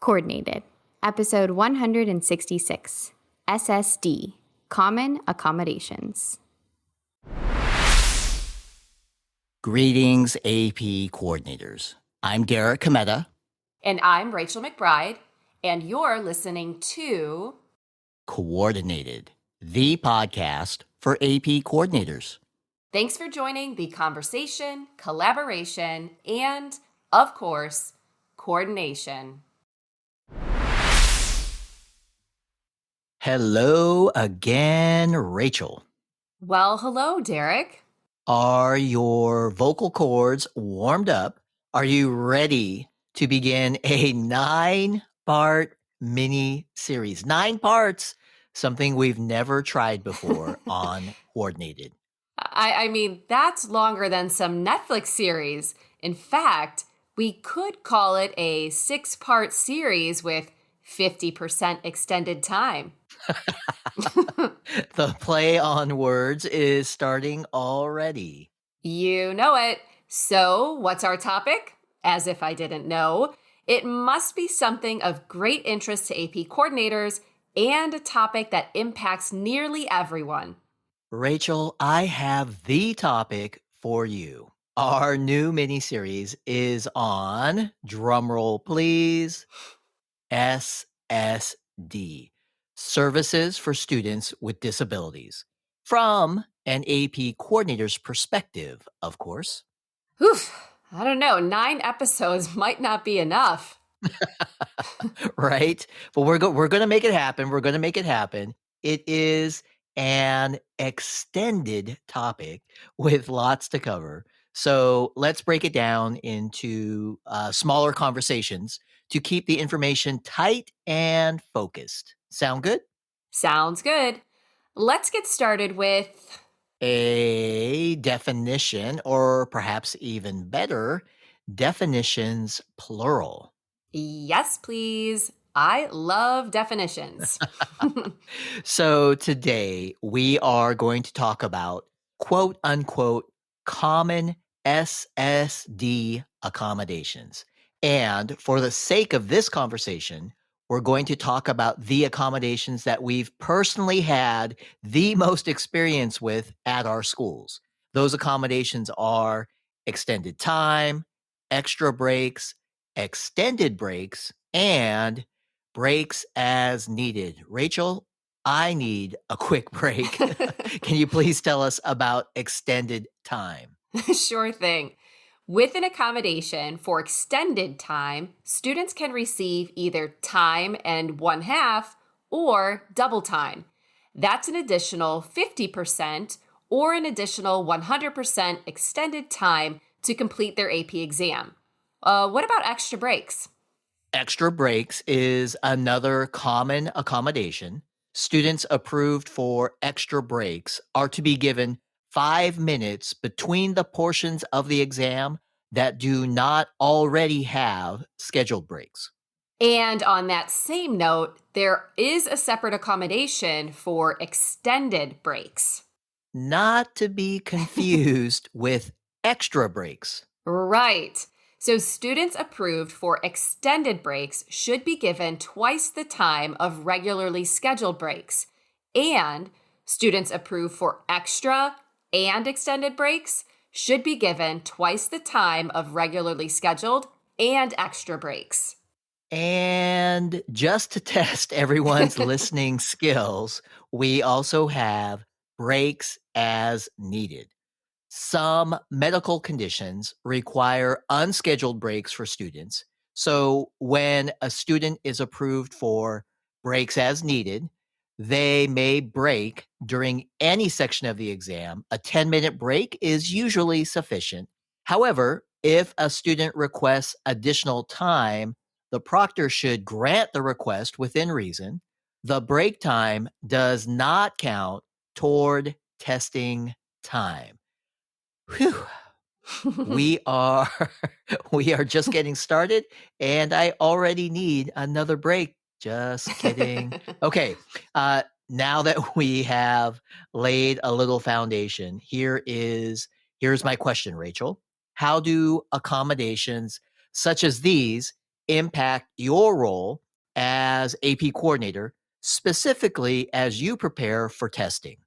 Coordinated, Episode 166, SSD, Common Accommodations. Greetings, AP coordinators. I'm Derek Cometa. And I'm Rachel McBride, and you're listening to Coordinated, the podcast for AP coordinators. Thanks for joining the conversation, collaboration, and, of course, coordination. Hello again, Rachel. Well, hello, Derek. Are your vocal cords warmed up? Are you ready to begin a 9-part mini series? 9 parts, something we've never tried before on Coordinated. I mean, that's longer than some Netflix series. In fact, we could call it a 6-part series with 50% extended time. The play on words is starting already. You know it. So, what's our topic? As if I didn't know. It must be something of great interest to AP coordinators and a topic that impacts nearly everyone. Rachel, I have the topic for you. Our new mini-series is on, drumroll please, SSD, Services for Students with Disabilities, from an AP coordinator's perspective, of course. Oof, I don't know. 9 episodes might not be enough. Right? But we're going to make it happen. We're going to make it happen. It is an extended topic with lots to cover. So let's break it down into smaller conversations to keep the information tight and focused. Sound good? Sounds good. Let's get started with A definition, or perhaps even better, definitions plural. yes, please. I love definitions. So today we are going to talk about quote unquote common SSD accommodations. And for the sake of this conversation, we're going to talk about the accommodations that we've personally had the most experience with at our schools. Those accommodations are extended time, extra breaks, extended breaks, and breaks as needed. Rachel, I need a quick break. Can you please tell us about extended time? Sure thing. With an accommodation for extended time, students can receive either time and 1/2 or double time. That's an additional 50% or an additional 100% extended time to complete their AP exam. What about extra breaks? Extra breaks is another common accommodation. Students approved for extra breaks are to be given 5 minutes between the portions of the exam that do not already have scheduled breaks. And on that same note, there is a separate accommodation for extended breaks. Not to be confused with extra breaks. Right. So students approved for extended breaks should be given twice the time of regularly scheduled breaks. And students approved for extra and extended breaks should be given twice the time of regularly scheduled and extra breaks. And just to test everyone's listening skills, we also have breaks as needed. Some medical conditions require unscheduled breaks for students. So when a student is approved for breaks as needed, they may break during any section of the exam. A 10-minute break is usually sufficient. However, if a student requests additional time, the proctor should grant the request within reason. The break time does not count toward testing time. Whew. We are just getting started, and I already need another break. Just kidding. Okay, now that we have laid a little foundation, here's my question, Rachel. How do accommodations such as these impact your role as AP coordinator, specifically as you prepare for testing?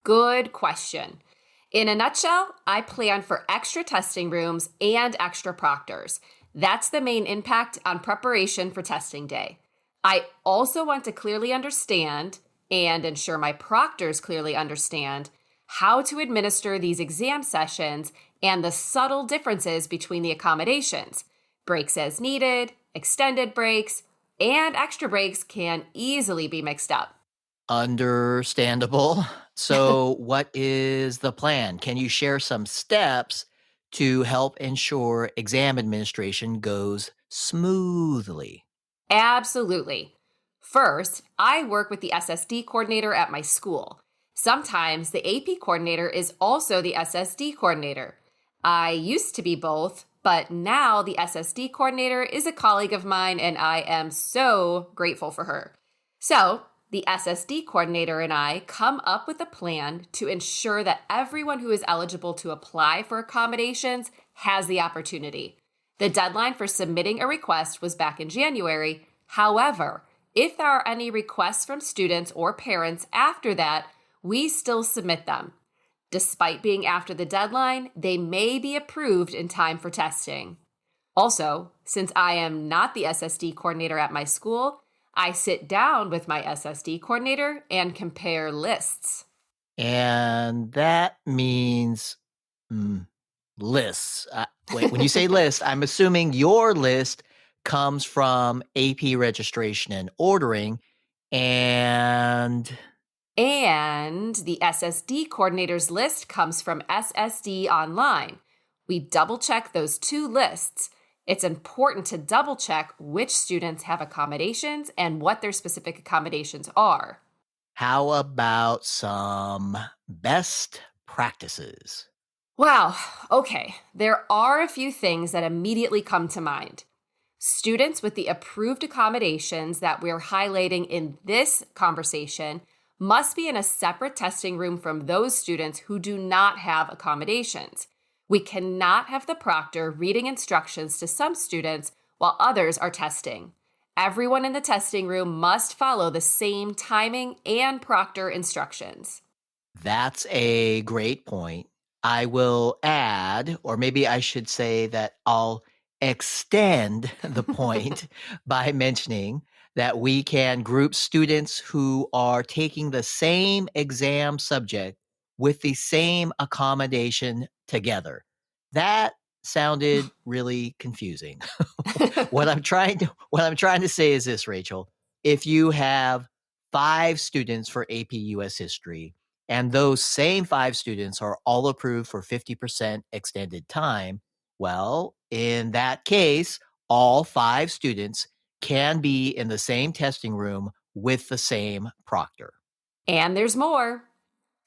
Good question. In a nutshell, I plan for extra testing rooms and extra proctors. That's the main impact on preparation for testing day. I also want to clearly understand and ensure my proctors clearly understand how to administer these exam sessions and the subtle differences between the accommodations. Breaks as needed, extended breaks, and extra breaks can easily be mixed up. Understandable. So, what is the plan? Can you share some steps to help ensure exam administration goes smoothly? Absolutely. First, I work with the SSD coordinator at my school. Sometimes the AP coordinator is also the SSD coordinator. I used to be both, but now the SSD coordinator is a colleague of mine and I am so grateful for her. So, the SSD coordinator and I come up with a plan to ensure that everyone who is eligible to apply for accommodations has the opportunity. The deadline for submitting a request was back in January. However, if there are any requests from students or parents after that, we still submit them. Despite being after the deadline, they may be approved in time for testing. Also, since I am not the SSD coordinator at my school, I sit down with my SSD coordinator and compare lists. And that means mm, lists. Wait, when you say list, I'm assuming your list comes from AP registration and ordering. And And the SSD coordinator's list comes from SSD Online. We double check those two lists. It's important to double check which students have accommodations and what their specific accommodations are. how about some best practices? Wow, okay, there are a few things that immediately come to mind. Students with the approved accommodations that we're highlighting in this conversation must be in a separate testing room from those students who do not have accommodations. We cannot have the proctor reading instructions to some students while others are testing. Everyone in the testing room must follow the same timing and proctor instructions. That's a great point. I will add, or maybe I should say that I'll extend the point by mentioning that we can group students who are taking the same exam subject with the same accommodation together. That sounded really confusing. What I'm trying to say is this, Rachel. If you have 5 students for AP US history, and those same 5 students are all approved for 50% extended time, well, in that case, all 5 students can be in the same testing room with the same proctor. And there's more.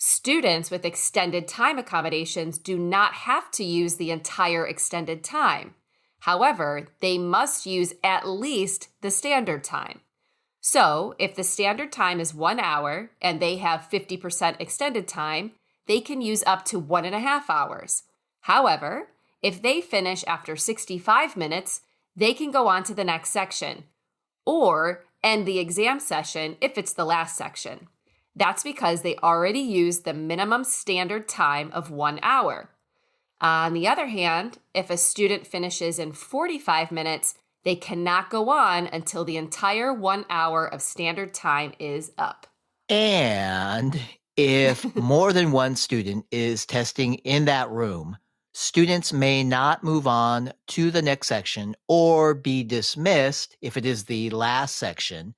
Students with extended time accommodations do not have to use the entire extended time. However, they must use at least the standard time. So, if the standard time is 1 hour and they have 50% extended time, they can use up to 1.5 hours. However, if they finish after 65 minutes, they can go on to the next section or end the exam session if it's the last section. That's because they already used the minimum standard time of 1 hour. On the other hand, if a student finishes in 45 minutes, they cannot go on until the entire 1 hour of standard time is up. And if more than one student is testing in that room, students may not move on to the next section or be dismissed if it is the last section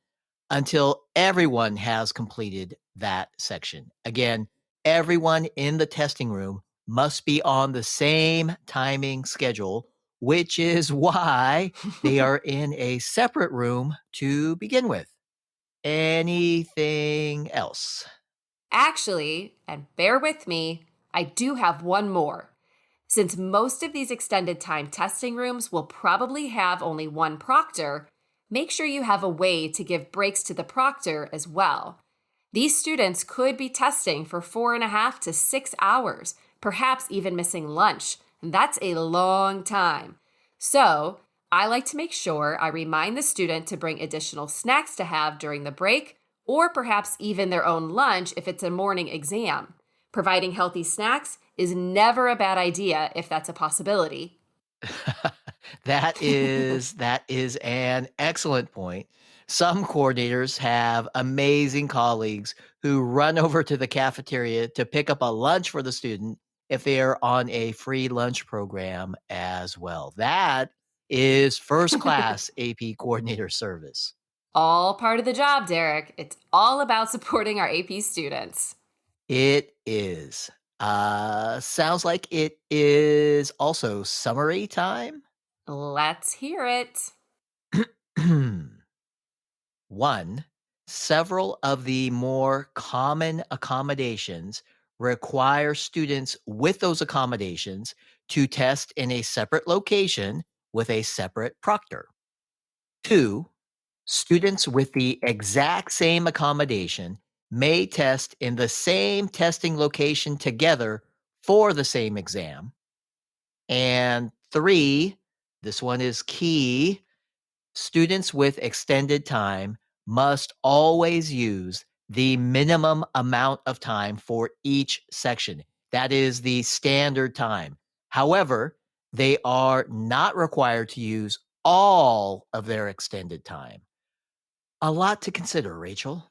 until everyone has completed that section. Again, everyone in the testing room must be on the same timing schedule, which is why they are in a separate room to begin with. Anything else? Actually, and bear with me, I do have one more. Since most of these extended time testing rooms will probably have only one proctor, make sure you have a way to give breaks to the proctor as well. These students could be testing for 4.5 to 6 hours, perhaps even missing lunch, and that's a long time. So, I like to make sure I remind the student to bring additional snacks to have during the break, or perhaps even their own lunch if it's a morning exam. Providing healthy snacks is never a bad idea if that's a possibility. That is an excellent point. Some coordinators have amazing colleagues who run over to the cafeteria to pick up a lunch for the student if they are on a free lunch program as well. That is first class AP coordinator service. All part of the job, Derek. It's all about supporting our AP students. It is. Sounds like it is also summary time. Let's hear it. 1. Several of the more common accommodations require students with those accommodations to test in a separate location with a separate proctor. 2. Students with the exact same accommodation may test in the same testing location together for the same exam. And 3, this one is key. Students with extended time must always use the minimum amount of time for each section. That is the standard time. However, they are not required to use all of their extended time. A lot to consider, Rachel.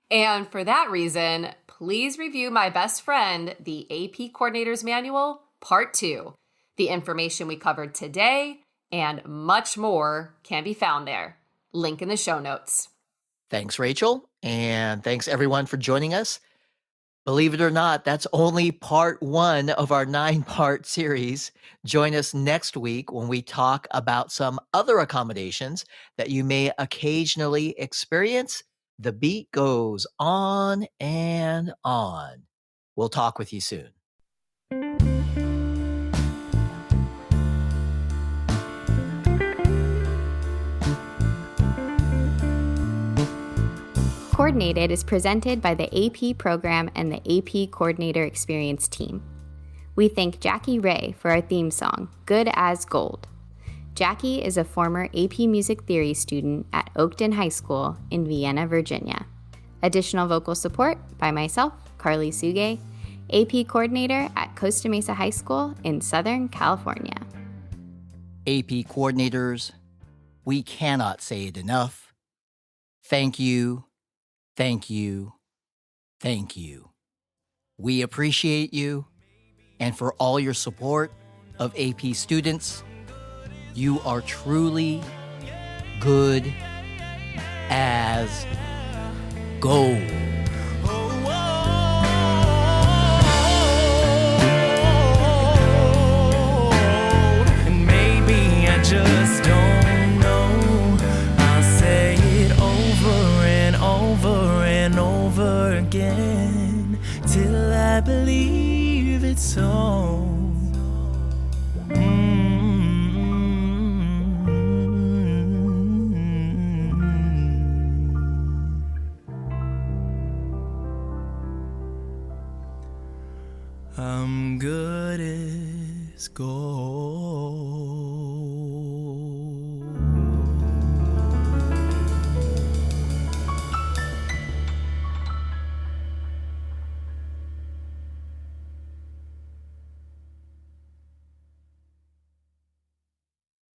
And for that reason, please review my best friend, the AP Coordinator's Manual, Part 2. The information we covered today and much more can be found there. Link in the show notes. Thanks, Rachel. And thanks, everyone, for joining us. Believe it or not, that's only part 1 of our 9-part series. Join us next week when we talk about some other accommodations that you may occasionally experience. The beat goes on and on. We'll talk with you soon. Coordinated is presented by the AP program and the AP Coordinator Experience team. We thank Jackie Ray for our theme song, Good as Gold. Jackie is a former AP Music Theory student at Oakton High School in Vienna, Virginia. Additional vocal support by myself, Carly Suge, AP Coordinator at Costa Mesa High School in Southern California. AP coordinators, we cannot say it enough. Thank you. Thank you. Thank you. We appreciate you. And for all your support of AP students, you are truly good as gold.